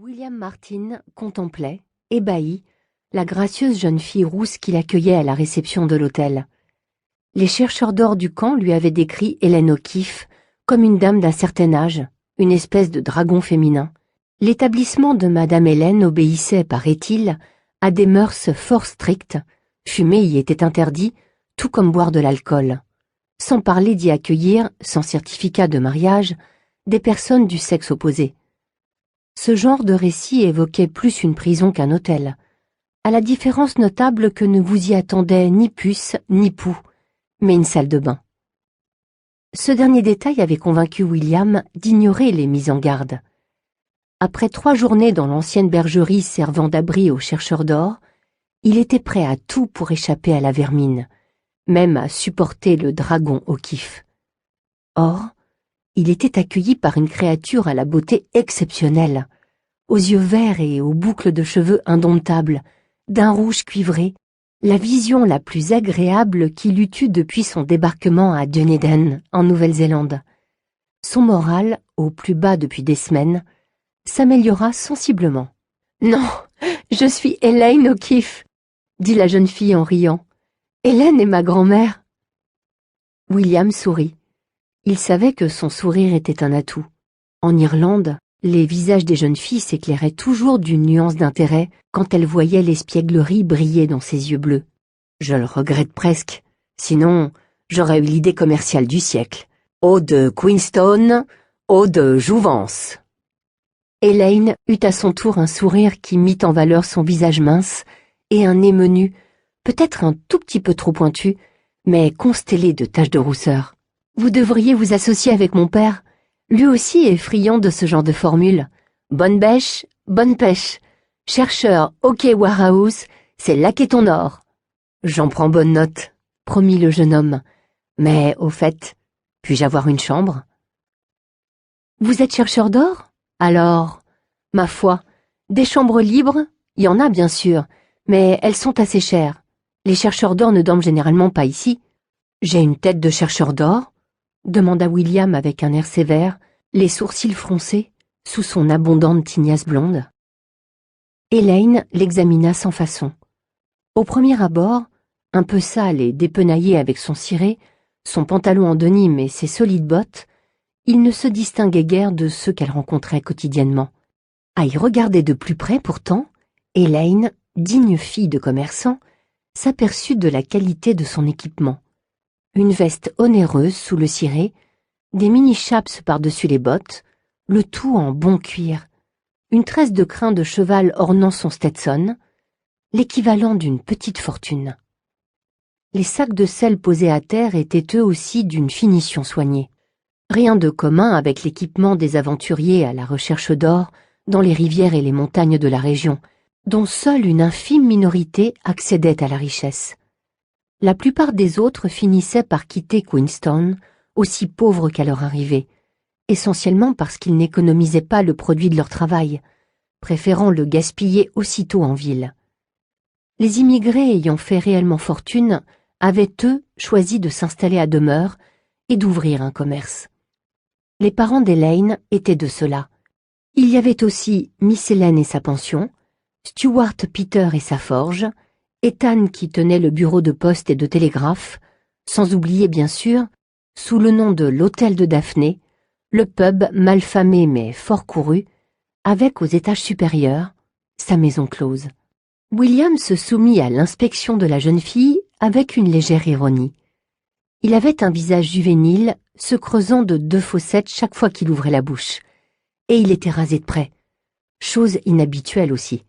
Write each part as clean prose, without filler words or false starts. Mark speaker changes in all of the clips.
Speaker 1: William Martin contemplait, ébahi, la gracieuse jeune fille rousse qui l'accueillait à la réception de l'hôtel. Les chercheurs d'or du camp lui avaient décrit Hélène O'Keefe comme une dame d'un certain âge, une espèce de dragon féminin. L'établissement de Madame Hélène obéissait, paraît-il, à des mœurs fort strictes. Fumer y était interdit, tout comme boire de l'alcool. Sans parler d'y accueillir, sans certificat de mariage, des personnes du sexe opposé. Ce genre de récit évoquait plus une prison qu'un hôtel, à la différence notable que ne vous y attendait ni puce ni poux, mais une salle de bain. Ce dernier détail avait convaincu William d'ignorer les mises en garde. Après 3 journées dans l'ancienne bergerie servant d'abri aux chercheurs d'or, il était prêt à tout pour échapper à la vermine, même à supporter le dragon O'Keefe. Or, il était accueilli par une créature à la beauté exceptionnelle, aux yeux verts et aux boucles de cheveux indomptables, d'un rouge cuivré, la vision la plus agréable qu'il eût eue depuis son débarquement à Dunedin, en Nouvelle-Zélande. Son moral, au plus bas depuis des semaines, s'améliora sensiblement. « Non, je suis Hélène O'Keefe », dit la jeune fille en riant. « Hélène est ma grand-mère. » William sourit. Il savait que son sourire était un atout. En Irlande, les visages des jeunes filles s'éclairaient toujours d'une nuance d'intérêt quand elles voyaient l'espièglerie briller dans ses yeux bleus. Je le regrette presque, sinon j'aurais eu l'idée commerciale du siècle. Eau de Queenstown, eau de Jouvence. Hélène eut à son tour un sourire qui mit en valeur son visage mince et un nez menu, peut-être un tout petit peu trop pointu, mais constellé de taches de rousseur. Vous devriez vous associer avec mon père. Lui aussi est friand de ce genre de formule. Bonne bêche, bonne pêche. Chercheur, OK Warehouse, c'est là qu'est ton or. J'en prends bonne note, promit le jeune homme. Mais, au fait, puis-je avoir une chambre? Vous êtes chercheur d'or? Alors, ma foi, des chambres libres, il y en a bien sûr, mais elles sont assez chères. Les chercheurs d'or ne dorment généralement pas ici. J'ai une tête de chercheur d'or? Demanda William avec un air sévère, les sourcils froncés, sous son abondante tignasse blonde. Hélène l'examina sans façon. Au premier abord, un peu sale et dépenaillé avec son ciré, son pantalon en denim et ses solides bottes, il ne se distinguait guère de ceux qu'elle rencontrait quotidiennement. À y regarder de plus près pourtant, Hélène, digne fille de commerçant, s'aperçut de la qualité de son équipement. Une veste onéreuse sous le ciré, des mini-chaps par-dessus les bottes, le tout en bon cuir, une tresse de crin de cheval ornant son Stetson, l'équivalent d'une petite fortune. Les sacs de sel posés à terre étaient eux aussi d'une finition soignée. Rien de commun avec l'équipement des aventuriers à la recherche d'or dans les rivières et les montagnes de la région, dont seule une infime minorité accédait à la richesse. La plupart des autres finissaient par quitter Queenstown, aussi pauvres qu'à leur arrivée, essentiellement parce qu'ils n'économisaient pas le produit de leur travail, préférant le gaspiller aussitôt en ville. Les immigrés ayant fait réellement fortune avaient, eux, choisi de s'installer à demeure et d'ouvrir un commerce. Les parents d'Hélène étaient de ceux-là. Il y avait aussi Miss Hélène et sa pension, Stuart Peter et sa forge, Ethan qui tenait le bureau de poste et de télégraphe, sans oublier bien sûr, sous le nom de l'Hôtel de Daphné, le pub malfamé mais fort couru, avec aux étages supérieurs, sa maison close. William se soumit à l'inspection de la jeune fille avec une légère ironie. Il avait un visage juvénile se creusant de 2 fossettes chaque fois qu'il ouvrait la bouche, et il était rasé de près, chose inhabituelle aussi.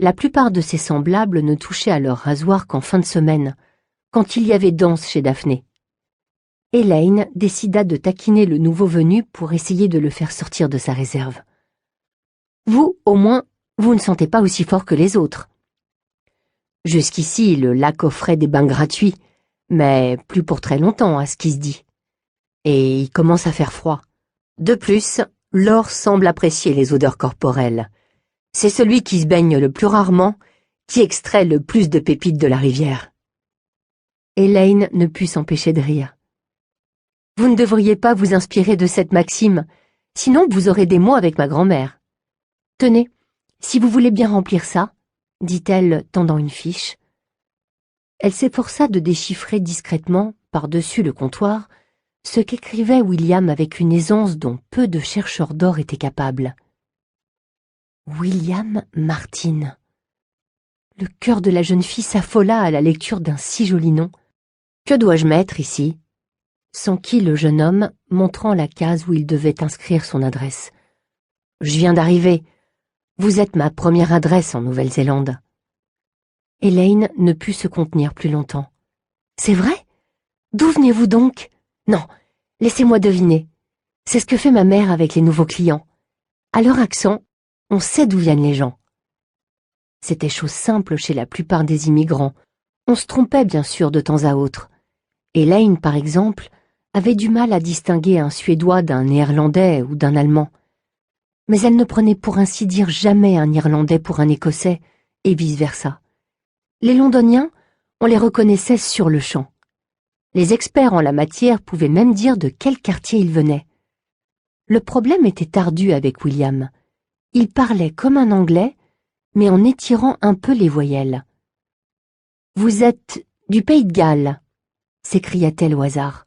Speaker 1: La plupart de ses semblables ne touchaient à leur rasoir qu'en fin de semaine, quand il y avait danse chez Daphné. Hélène décida de taquiner le nouveau venu pour essayer de le faire sortir de sa réserve. « Vous, au moins, vous ne sentez pas aussi fort que les autres. » Jusqu'ici, le lac offrait des bains gratuits, mais plus pour très longtemps, à ce qui se dit. Et il commence à faire froid. De plus, l'or semble apprécier les odeurs corporelles. C'est celui qui se baigne le plus rarement, qui extrait le plus de pépites de la rivière. Hélène ne put s'empêcher de rire. Vous ne devriez pas vous inspirer de cette maxime, sinon vous aurez des mots avec ma grand-mère. Tenez, si vous voulez bien remplir ça, dit-elle, tendant une fiche. Elle s'efforça de déchiffrer discrètement, par-dessus le comptoir, ce qu'écrivait William avec une aisance dont peu de chercheurs d'or étaient capables. William Martin. Le cœur de la jeune fille s'affola à la lecture d'un si joli nom. Que dois-je mettre ici? S'enquit le jeune homme, montrant la case où il devait inscrire son adresse. Je viens d'arriver. Vous êtes ma première adresse en Nouvelle-Zélande. Elaine ne put se contenir plus longtemps. C'est vrai? D'où venez-vous donc? Non, laissez-moi deviner. C'est ce que fait ma mère avec les nouveaux clients. À leur accent, on sait d'où viennent les gens. C'était chose simple chez la plupart des immigrants. On se trompait bien sûr de temps à autre. Elaine, par exemple, avait du mal à distinguer un Suédois d'un Néerlandais ou d'un Allemand. Mais elle ne prenait pour ainsi dire jamais un Irlandais pour un Écossais, et vice-versa. Les Londoniens, on les reconnaissait sur le champ. Les experts en la matière pouvaient même dire de quel quartier ils venaient. Le problème était ardu avec William. Il parlait comme un Anglais, mais en étirant un peu les voyelles. « Vous êtes du Pays de Galles » s'écria-t-elle au hasard.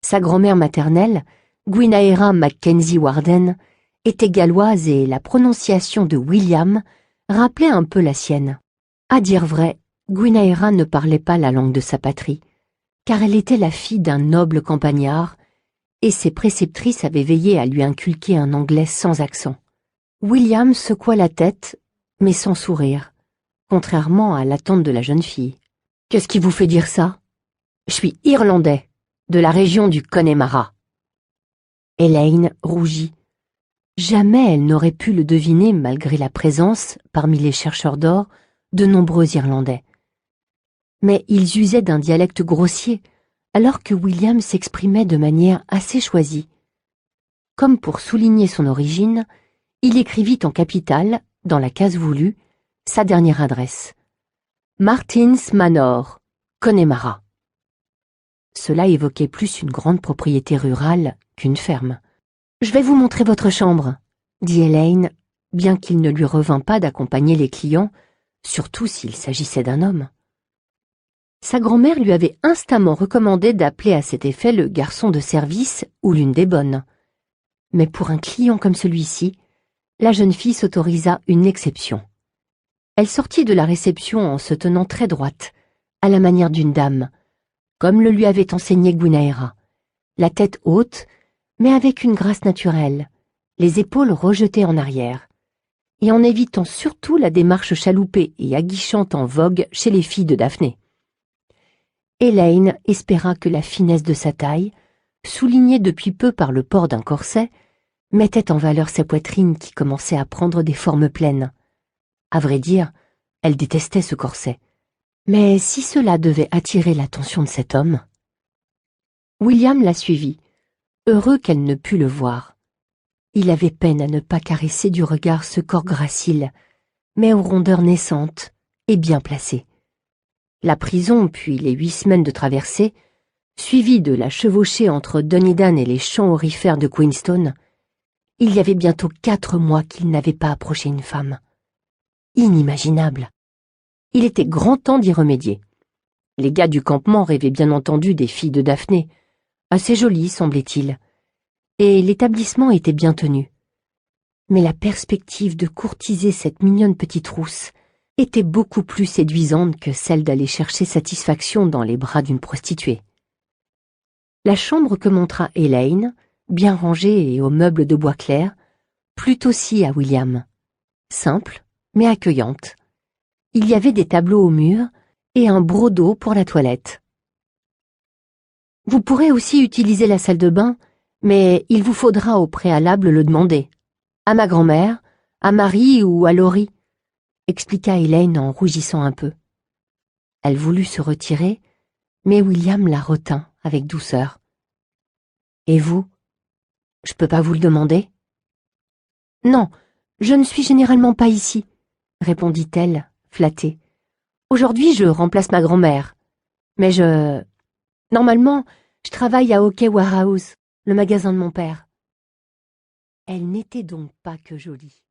Speaker 1: Sa grand-mère maternelle, Gwynaëra Mackenzie Warden, était galloise et la prononciation de William rappelait un peu la sienne. À dire vrai, Gwynaëra ne parlait pas la langue de sa patrie, car elle était la fille d'un noble campagnard, et ses préceptrices avaient veillé à lui inculquer un anglais sans accent. William secoua la tête, mais sans sourire, contrairement à l'attente de la jeune fille. « Qu'est-ce qui vous fait dire ça? Je suis irlandais, de la région du Connemara. » Elaine rougit. Jamais elle n'aurait pu le deviner malgré la présence, parmi les chercheurs d'or, de nombreux Irlandais. Mais ils usaient d'un dialecte grossier, alors que William s'exprimait de manière assez choisie. Comme pour souligner son origine, il écrivit en capitale, dans la case voulue, sa dernière adresse. Martins Manor, Connemara. Cela évoquait plus une grande propriété rurale qu'une ferme. « Je vais vous montrer votre chambre, » dit Elaine, bien qu'il ne lui revînt pas d'accompagner les clients, surtout s'il s'agissait d'un homme. Sa grand-mère lui avait instamment recommandé d'appeler à cet effet le garçon de service ou l'une des bonnes. Mais pour un client comme celui-ci, la jeune fille s'autorisa une exception. Elle sortit de la réception en se tenant très droite, à la manière d'une dame, comme le lui avait enseigné Gwynaëra, la tête haute, mais avec une grâce naturelle, les épaules rejetées en arrière, et en évitant surtout la démarche chaloupée et aguichante en vogue chez les filles de Daphné. Elaine espéra que la finesse de sa taille, soulignée depuis peu par le port d'un corset, mettait en valeur sa poitrine qui commençait à prendre des formes pleines. À vrai dire, elle détestait ce corset. Mais si cela devait attirer l'attention de cet homme... William la suivit, heureux qu'elle ne pût le voir. Il avait peine à ne pas caresser du regard ce corps gracile, mais aux rondeurs naissantes et bien placées. La prison, puis les 8 semaines de traversée, suivies de la chevauchée entre Dunedin et les champs aurifères de Queenstown, il y avait bientôt 4 mois qu'il n'avait pas approché une femme. Inimaginable. Il était grand temps d'y remédier. Les gars du campement rêvaient bien entendu des filles de Daphné, assez jolies semblait-il, et l'établissement était bien tenu. Mais la perspective de courtiser cette mignonne petite rousse était beaucoup plus séduisante que celle d'aller chercher satisfaction dans les bras d'une prostituée. La chambre que montra Elaine, bien rangée et aux meubles de bois clair, plut aussi à William. Simple, mais accueillante. Il y avait des tableaux au mur et un brodeau pour la toilette. « Vous pourrez aussi utiliser la salle de bain, mais il vous faudra au préalable le demander. À ma grand-mère, à Marie ou à Laurie, » expliqua Elaine en rougissant un peu. Elle voulut se retirer, mais William la retint avec douceur. « Et vous? Je peux pas vous le demander? »« Non, je ne suis généralement pas ici, » répondit-elle, flattée. « Aujourd'hui, je remplace ma grand-mère. Mais Normalement, je travaille à OK Warehouse, le magasin de mon père. » Elle n'était donc pas que jolie.